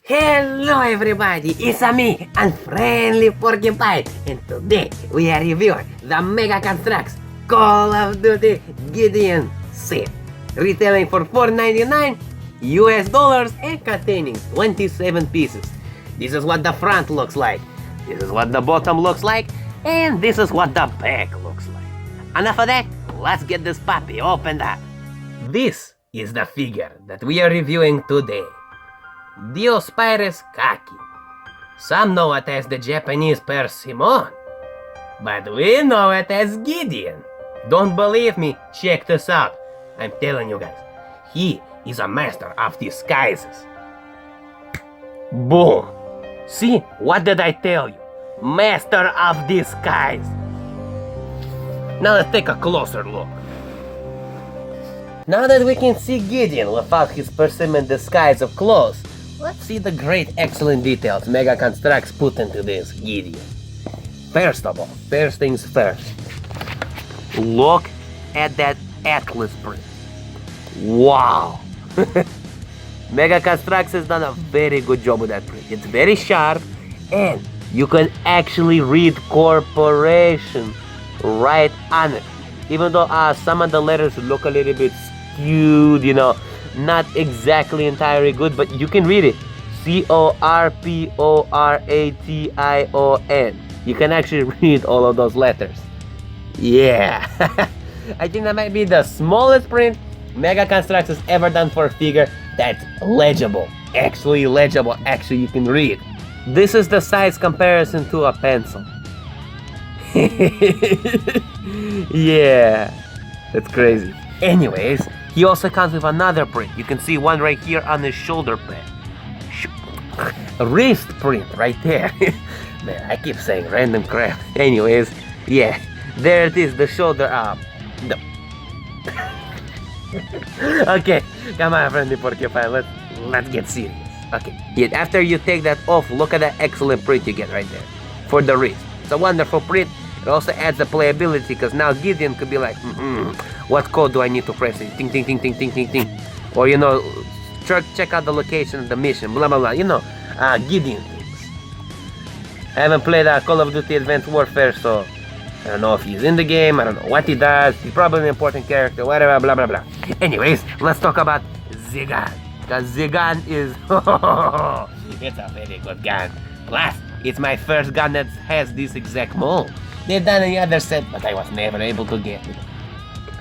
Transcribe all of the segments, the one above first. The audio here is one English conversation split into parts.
Hello everybody, it's me, Unfriendly Porcupine, and today we are reviewing the Mega Construx Call of Duty Gideon set, retailing for $4.99 US dollars and containing 27 pieces. This is what the front looks like, this is what the bottom looks like, and this is what the back looks like. Enough of that, let's get this puppy opened up. This is the figure that we are reviewing today. Diospyres Kaki. Some know it as the Japanese Persimmon, but we know it as Gideon. Don't believe me? Check this out. I'm telling you guys, he is a master of disguises. Boom! See, what did I tell you? Master of disguise. Now let's take a closer look. Now that we can see Gideon without his persimmon disguise of clothes, let's see the great excellent details Mega Construx put into this Gideon. First of all, first things first. Look at that Atlas print. Wow! Mega Construx has done a very good job with that print. It's very sharp and you can actually read corporation right on it. Even though some of the letters look a little bit skewed, you know, not exactly entirely good, but you can read it. Corporation. You can actually read all of those letters. Yeah. I think that might be the smallest print Mega Construx has ever done for a figure that's legible. Actually legible. Actually you can read. This is the size comparison to a pencil. Yeah. That's crazy. Anyways, he also comes with another print. You can see one right here on his shoulder pad. A wrist print right there. Man, I keep saying random crap. Anyways, yeah, there it is, the shoulder up. Okay, come on, friendly porcupine, let's get serious. Okay, yet after you take that off, look at that excellent print you get right there for the wrist. It's a wonderful print. It also adds the playability because now Gideon could be like, what code do I need to press? Ting, ting, ting, ting, ting, ting, ting. Or, you know, check out the location of the mission, blah, blah, blah. You know, Gideon things. I haven't played Call of Duty Advanced Warfare, so I don't know if he's in the game. I don't know what he does. He's probably an important character, whatever, blah, blah, blah. Anyways, let's talk about Gideon. Because Gideon is, it's a very good gun. Plus, it's my first gun that has this exact mold. They've done the other set, but I was never able to get it.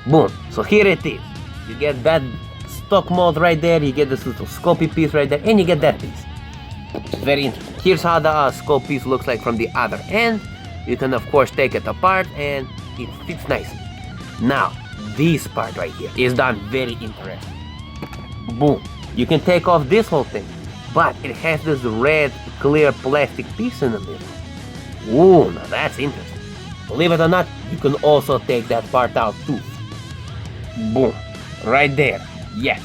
Boom. So here it is. You get that stock mold right there, you get this little scopy piece right there, and you get that piece. Very interesting. Here's how the scope piece looks like from the other end. You can of course take it apart and it fits nicely. Now, this part right here is done very interesting. Boom. You can take off this whole thing, but it has this red clear plastic piece in the middle. Ooh, now that's interesting. Believe it or not, you can also take that part out too. Boom. Right there. Yes.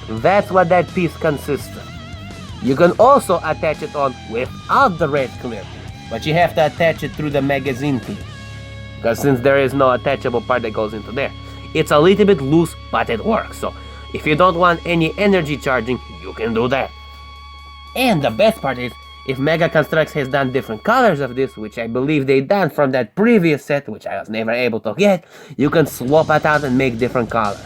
That's what that piece consists of. You can also attach it on without the red clear piece, but you have to attach it through the magazine piece. Because since there is no attachable part that goes into there, it's a little bit loose, but it works. So if you don't want any energy charging, you can do that. And the best part is, if Mega Construx has done different colors of this, which I believe they done from that previous set, which I was never able to get, you can swap it out and make different colors.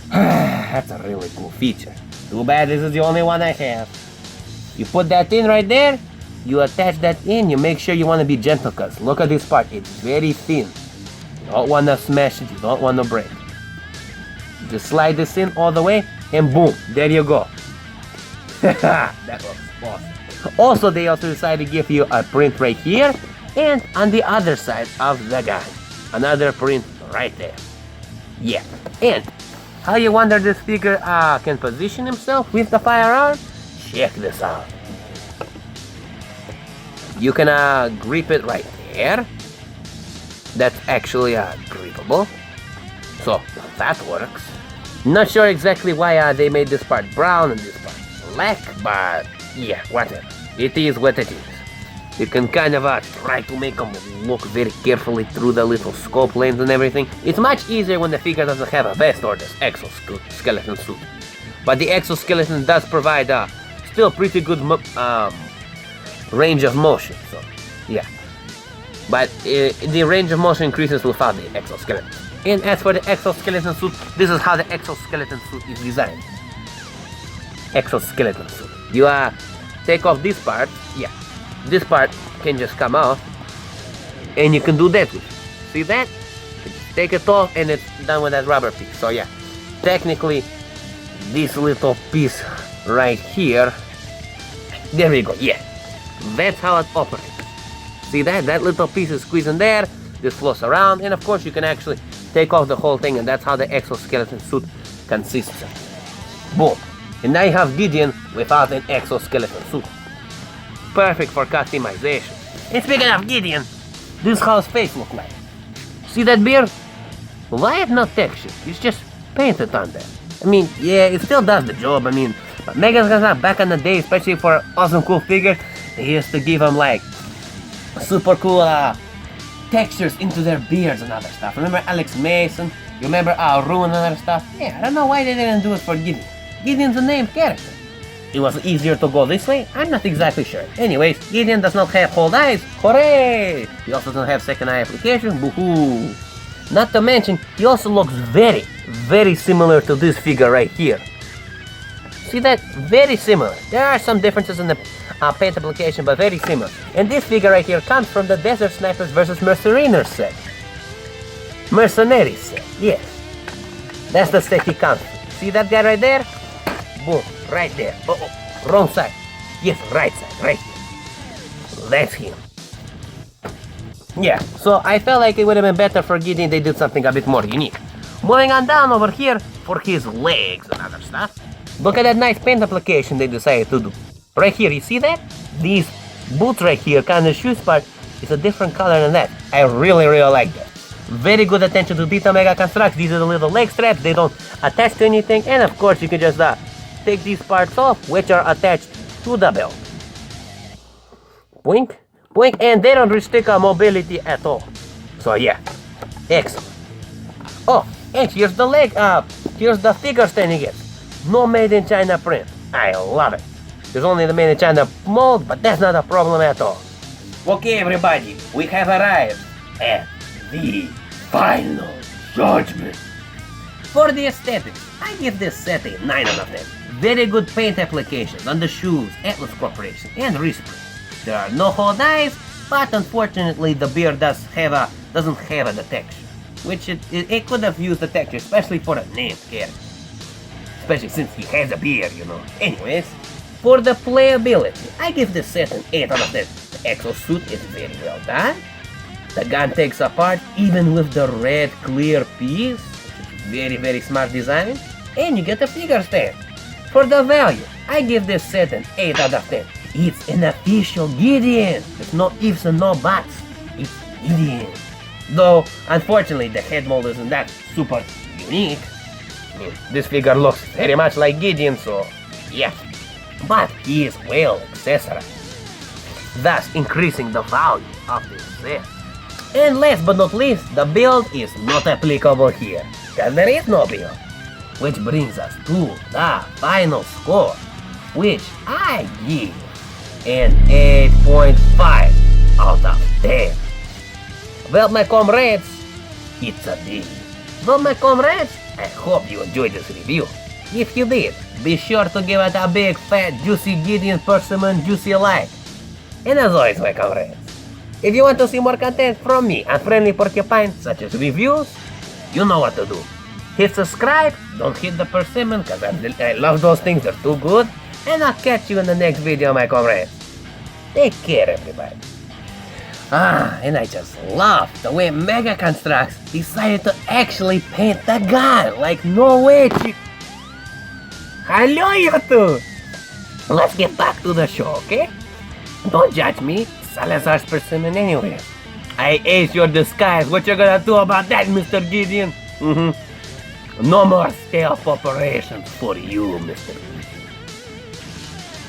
That's a really cool feature. Too bad this is the only one I have. You put that in right there, you attach that in, you make sure you want to be gentle, because look at this part, it's very thin. You don't want to smash it, you don't want to break. Just slide this in all the way, and boom, there you go. That looks awesome. Also, they also decided to give you a print right here and on the other side of the gun. Another print right there. Yeah. And how you wonder this figure can position himself with the firearm? Check this out. You can grip it right there. That's actually grippable. So that works. Not sure exactly why they made this part brown and this part black, but yeah, whatever. It is what it is. You can kind of try to make them look very carefully through the little scope lens and everything. It's much easier when the figure doesn't have a vest or this exoskeleton suit. But the exoskeleton does provide still pretty good range of motion. So, yeah. But the range of motion increases without the exoskeleton. And as for the exoskeleton suit, this is how the exoskeleton suit is designed. Exoskeleton suit. You take off this part. Yeah, this part can just come off, and you can do that with it. See that? Take it off, and it's done with that rubber piece. So yeah, technically, this little piece right here. There we go. Yeah, that's how it operates. See that? That little piece is squeezing there. This flows around, and of course, you can actually take off the whole thing, and that's how the exoskeleton suit consists of. Boom. And now you have Gideon without an exoskeleton suit. Perfect for customization. And speaking of Gideon, this is how his face looks like. See that beard? Why it's not textured? It's just painted on there. I mean, yeah, it still does the job. I mean, but Megas back in the day, especially for awesome cool figures, they used to give them like super cool textures into their beards and other stuff. Remember Alex Mason? You remember Rune and other stuff? Yeah, I don't know why they didn't do it for Gideon. Gideon's a named character. It was easier to go this way? I'm not exactly sure. Anyways, Gideon does not have hold eyes. Hooray! He also doesn't have second eye application. Boo-hoo! Not to mention, he also looks very, very similar to this figure right here. See that? Very similar. There are some differences in the paint application, but very similar. And this figure right here comes from the Desert Snipers vs. Mercenaries set. Mercenaries set, yes. That's the set he comes from. See that guy right there? Boom, right there. Oh, wrong side. Yes, right side, right here. That's him. Yeah, so I felt like it would have been better for Gideon they did something a bit more unique. Moving on down over here for his legs and other stuff. Look at that nice paint application they decided to do. Right here, you see that? These boots right here, kind of shoes part, is a different color than that. I really, really like that. Very good attention to detail, Mega Construx. These are the little leg straps. They don't attach to anything. And of course, you can just take these parts off, which are attached to the belt. Boink, boink, and they don't restrict our mobility at all. So yeah, excellent. Oh, and here's the leg. Here's the figure stand you get. No made in China print. I love it. There's only the made in China mold, but that's not a problem at all. Okay, everybody, we have arrived at the final judgment. For the aesthetics, I give this set a 9 out of 10. Very good paint applications on the shoes, Atlas Corporation, and Respray. There are no hold eyes, but unfortunately the beard doesn't have the texture, which it could have used the texture, especially for a named character. Especially since he has a beard, you know. Anyways, for the playability, I give this set an 8 out of 10. The exosuit is very well done. The gun takes apart even with the red clear piece, which is very, very smart design, and you get a figure stand. For the value, I give this set an 8 out of 10. It's an official Gideon. There's no ifs and no buts. It's Gideon. Though, unfortunately, the head mold isn't that super unique. I mean, this figure looks very much like Gideon, so yeah. But he is well accessorized, thus increasing the value of this set. And last but not least, the build is not applicable here, because there is no build. Which brings us to the final score, which I give an 8.5 out of 10. Well, my comrades, it's a deal. Well, my comrades, I hope you enjoyed this review. If you did, be sure to give it a big, fat, juicy Gideon Persimmon juicy like. And as always, my comrades, if you want to see more content from me and Friendly Porcupine, such as reviews, you know what to do. Hit subscribe, don't hit the persimmon, cause I love those things, they're too good. And I'll catch you in the next video, my comrades. Take care, everybody. And I just love the way Mega Construx decided to actually paint the gun. Like, no way, chick. Hello, YouTube! Let's get back to the show, okay? Don't judge me, Salazar's persimmon anyway. I ace your disguise. What you gonna do about that, Mr. Gideon? No more stealth operations for you, Mr. Gideon.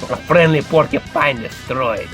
A friendly porcupine destroyed.